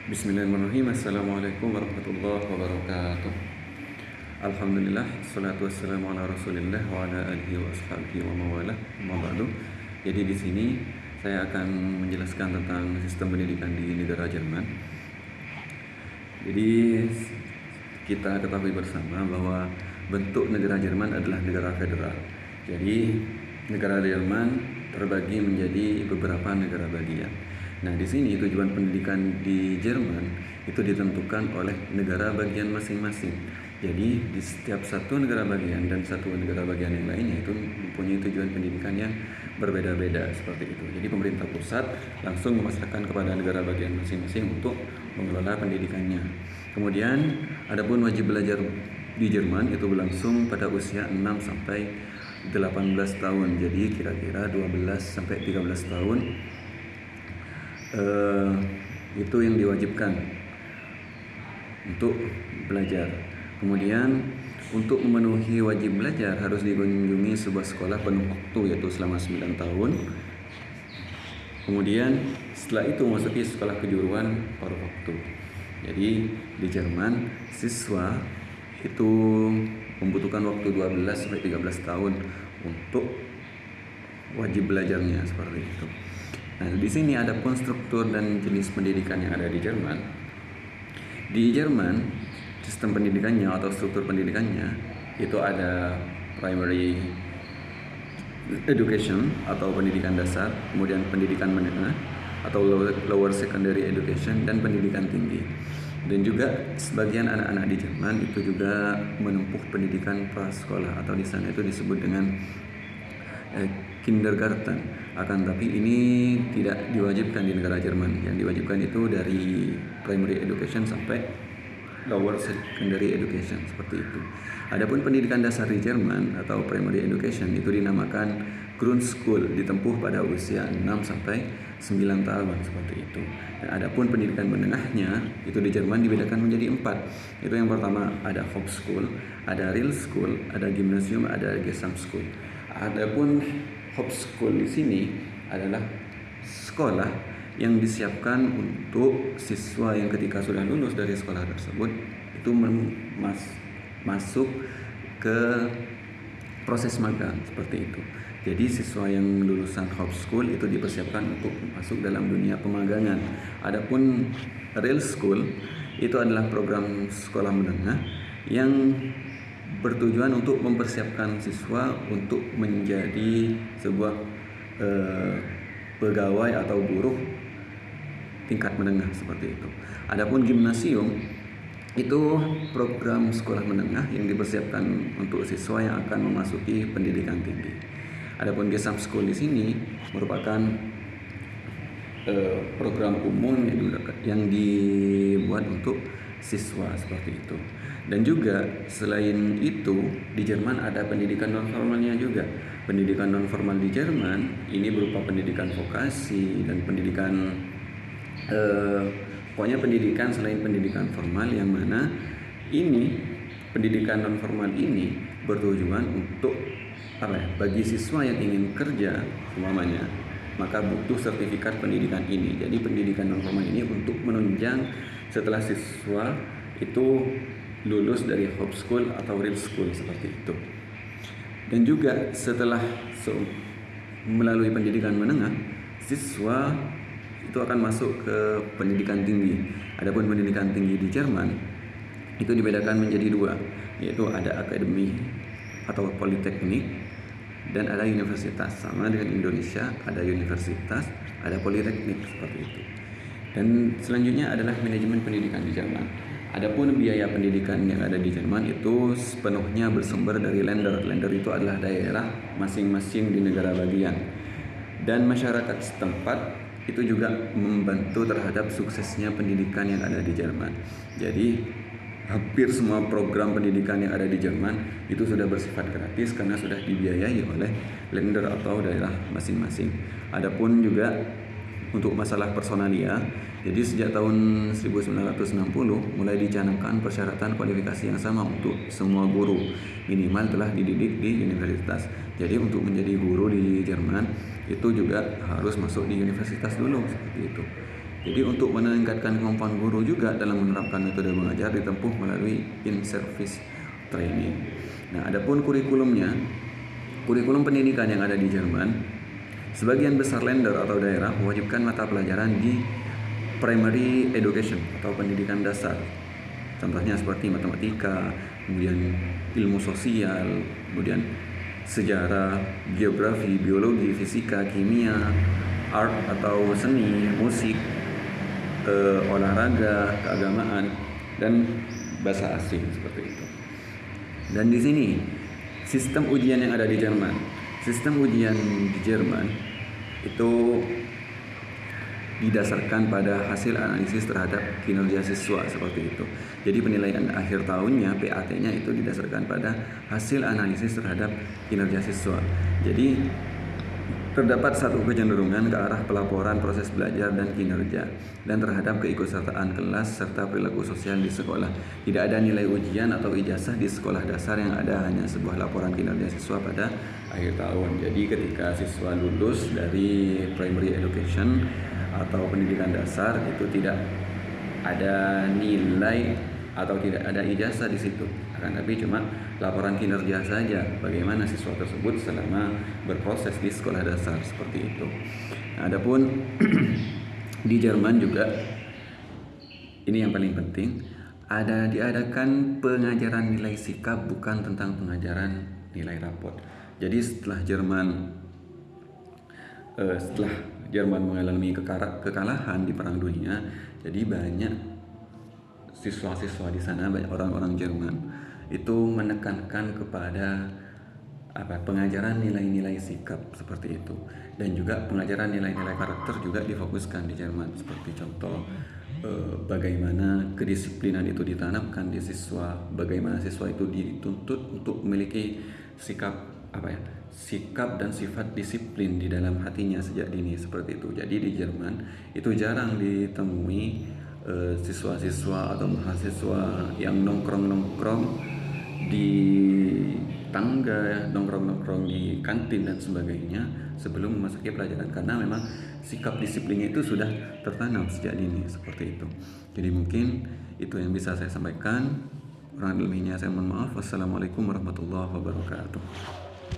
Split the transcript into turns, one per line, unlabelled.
Bismillahirrahmanirrahim. Assalamualaikum warahmatullahi wabarakatuh. Alhamdulillah, salatu wassalamu ala Rasulillah wa ala alihi wa ashabihi wa mawalah. Amma ba'du. Jadi di sini saya akan menjelaskan tentang sistem pendidikan di negara Jerman. Jadi kita ketahui bersama bahwa bentuk negara Jerman adalah negara federal. Jadi negara Jerman terbagi menjadi beberapa negara bagian. Nah, di sini tujuan pendidikan di Jerman itu ditentukan oleh negara bagian masing-masing. Jadi di setiap satu negara bagian dan satu negara bagian yang lainnya itu mempunyai tujuan pendidikan yang berbeda-beda seperti itu. Jadi pemerintah pusat langsung memasrahkan kepada negara bagian masing-masing untuk mengelola pendidikannya. Kemudian adapun wajib belajar di Jerman itu berlangsung pada usia 6 sampai 18 tahun. Jadi kira-kira 12 sampai 13 tahun itu yang diwajibkan untuk belajar. Kemudian untuk memenuhi wajib belajar harus dikunjungi sebuah sekolah penuh waktu yaitu selama 9 tahun. Kemudian setelah itu memasuki sekolah kejuruan paruh waktu. Jadi di Jerman siswa itu membutuhkan waktu 12 sampai 13 tahun untuk wajib belajarnya seperti itu. Nah, di sini ada pun struktur dan jenis pendidikan yang ada di Jerman. Di Jerman, sistem pendidikannya atau struktur pendidikannya itu ada primary education atau pendidikan dasar, kemudian pendidikan menengah atau lower secondary education, dan pendidikan tinggi. Dan juga sebagian anak-anak di Jerman itu juga menempuh pendidikan prasekolah atau di sana itu disebut dengan kindergarten. Akan tapi ini tidak diwajibkan di negara Jerman. Yang diwajibkan itu dari primary education sampai lower secondary education seperti itu. Adapun pendidikan dasar di Jerman atau primary education itu dinamakan Grundschule, ditempuh pada usia 6 sampai 9 tahun seperti itu. Dan adapun pendidikan menengahnya itu di Jerman dibedakan menjadi 4. Itu yang pertama ada Hauptschule, ada Realschule, ada Gymnasium, ada Gesamtschule. Adapun Hauptschule di sini adalah sekolah yang disiapkan untuk siswa yang ketika sudah lulus dari sekolah tersebut itu masuk ke proses magang seperti itu. Jadi siswa yang lulusan Hauptschule itu dipersiapkan untuk masuk dalam dunia pemagangan. Adapun Realschule itu adalah program sekolah menengah yang bertujuan untuk mempersiapkan siswa untuk menjadi sebuah pegawai atau buruh tingkat menengah seperti itu. Adapun Gymnasium itu program sekolah menengah yang dipersiapkan untuk siswa yang akan memasuki pendidikan tinggi. Adapun Gesamtschule di sini merupakan program umum yang dibuat untuk siswa seperti itu. Dan juga selain itu di Jerman ada pendidikan non formalnya juga. Pendidikan non formal di Jerman ini berupa pendidikan vokasi dan pendidikan pokoknya pendidikan selain pendidikan formal, yang mana ini pendidikan non formal ini bertujuan untuk bagi siswa yang ingin kerja semuanya, maka butuh sertifikat pendidikan ini. Jadi pendidikan non formal ini untuk menunjang setelah siswa itu lulus dari Hauptschule atau Realschule seperti itu. Dan juga setelah melalui pendidikan menengah, siswa itu akan masuk ke pendidikan tinggi. Adapun pendidikan tinggi di Jerman itu dibedakan menjadi 2, yaitu ada akademi atau politeknik dan ada universitas. Sama dengan Indonesia, ada universitas, ada politeknik seperti itu. Dan selanjutnya adalah manajemen pendidikan di Jerman. Adapun biaya pendidikan yang ada di Jerman itu sepenuhnya bersumber dari Länder. Länder itu adalah daerah masing-masing di negara bagian. Dan masyarakat setempat itu juga membantu terhadap suksesnya pendidikan yang ada di Jerman. Jadi hampir semua program pendidikan yang ada di Jerman itu sudah bersifat gratis karena sudah dibiayai oleh Länder atau daerah masing-masing. Adapun juga untuk masalah personalia, jadi sejak tahun 1960 mulai dicanangkan persyaratan kualifikasi yang sama untuk semua guru, minimal telah dididik di universitas. Jadi untuk menjadi guru di Jerman itu juga harus masuk di universitas dulu seperti itu. Jadi untuk meningkatkan kemampuan guru juga dalam menerapkan metode mengajar ditempuh melalui in-service training. Nah, adapun kurikulumnya, kurikulum pendidikan yang ada di Jerman, sebagian besar Länder atau daerah mewajibkan mata pelajaran di primary education atau pendidikan dasar. Contohnya seperti matematika, kemudian ilmu sosial, kemudian sejarah, geografi, biologi, fisika, kimia, art atau seni, musik, olahraga, keagamaan, dan bahasa asing seperti itu. Dan di sini sistem ujian yang ada di Jerman, sistem ujian di Jerman itu didasarkan pada hasil analisis terhadap kinerja siswa seperti itu. Jadi penilaian akhir tahunnya PAT-nya itu didasarkan pada hasil analisis terhadap kinerja siswa. Jadi terdapat satu kecenderungan ke arah pelaporan proses belajar dan kinerja dan terhadap keikutsertaan kelas serta perilaku sosial di sekolah. Tidak ada nilai ujian atau ijazah di sekolah dasar, yang ada hanya sebuah laporan kinerja siswa pada akhir tahun. Jadi ketika siswa lulus dari primary education atau pendidikan dasar itu tidak ada nilai atau tidak ada ijazah di situ, akan tapi cuma laporan kinerja saja bagaimana siswa tersebut selama berproses di sekolah dasar seperti itu. Nah, adapun di Jerman juga ini yang paling penting, diadakan pengajaran nilai sikap, bukan tentang pengajaran nilai rapot. Jadi setelah Jerman mengalami kekalahan di Perang Dunia, jadi banyak siswa-siswa di sana, banyak orang-orang Jerman itu menekankan kepada pengajaran nilai-nilai sikap seperti itu, dan juga pengajaran nilai-nilai karakter juga difokuskan di Jerman. Seperti contoh bagaimana kedisiplinan itu ditanamkan di siswa, bagaimana siswa itu dituntut untuk memiliki sikap sikap dan sifat disiplin di dalam hatinya sejak dini seperti itu. Jadi di Jerman itu jarang ditemui siswa-siswa atau mahasiswa yang nongkrong-nongkrong di tangga, nongkrong-nongkrong di kantin dan sebagainya sebelum memasuki pelajaran, karena memang sikap disiplinnya itu sudah tertanam sejak dini seperti itu. Jadi mungkin itu yang bisa saya sampaikan. Kurang lebihnya saya mohon maaf. Wassalamualaikum warahmatullahi wabarakatuh.